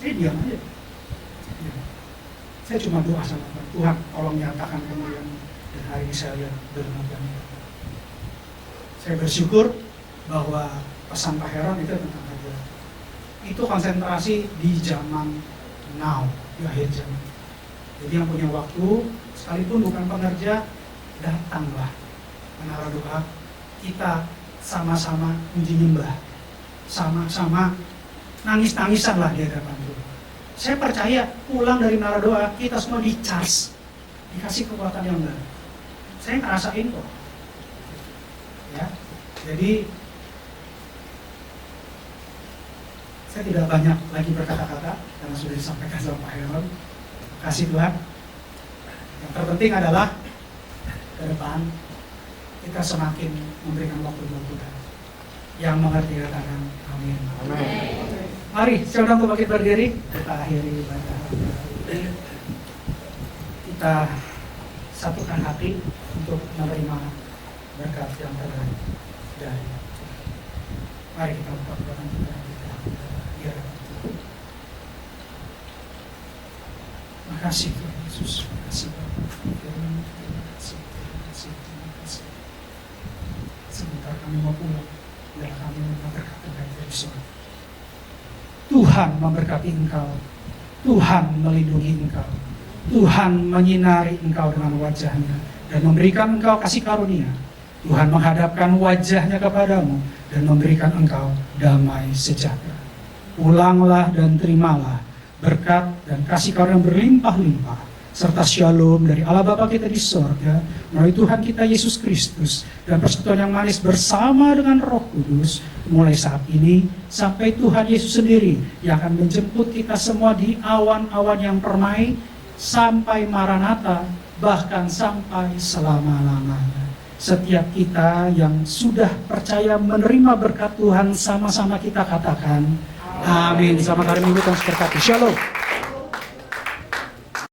Saya diam aja. Saya cuma doa sama Tuhan, Tuhan tolong nyatakan kemuliaan. Dan hari ini saya lihat benar-benar. Saya bersyukur bahwa pesan Pak Heron itu tentang kerja. Itu konsentrasi di zaman now, di akhir zaman. Jadi yang punya waktu, sekalipun bukan pekerja, datanglah menara doa. Kita sama-sama puji nyembah, sama-sama nangis-nangisan lah di hadapan Tuhan. Saya percaya pulang dari menara doa, kita semua di-charge, dikasih kekuatan yang baru. Saya ngerasain kok. Ya, jadi saya tidak banyak lagi berkata-kata karena sudah disampaikan sama Pak Heron. Kasih Tuhan. Yang terpenting adalah ke depan kita semakin memberikan waktu buat Tuhan. Yang mengerti katakan amin. Amin. Mari, saya undang untuk bangkit berdiri. Kita akhiri ibadah. Kita satukan hati untuk menerima berkat yang terbaik dari Tuhan. Mari kita buka kekuatan kita. Terima kasih Tuhan Yesus. Terima kasih Bapak. Terima kasih. Sebentar kami mau pulang. Biar kami berkat terbaik dari surga. Tuhan memberkati engkau. Tuhan melindungi engkau. Tuhan menyinari engkau dengan wajahnya dan memberikan engkau kasih karunia. Tuhan menghadapkan wajahnya kepadamu dan memberikan engkau damai sejahtera. Pulanglah dan terimalah berkat dan kasih karunia yang berlimpah-limpah serta shalom dari Allah Bapa kita di sorga melalui Tuhan kita Yesus Kristus dan persekutuan yang manis bersama dengan Roh Kudus mulai saat ini sampai Tuhan Yesus sendiri yang akan menjemput kita semua di awan-awan yang permai sampai Maranatha, bahkan sampai selama-lamanya. Setiap kita yang sudah percaya menerima berkat Tuhan, sama-sama kita katakan amin. Selamat hari Minggu, Tuhan memberkati. Shalom.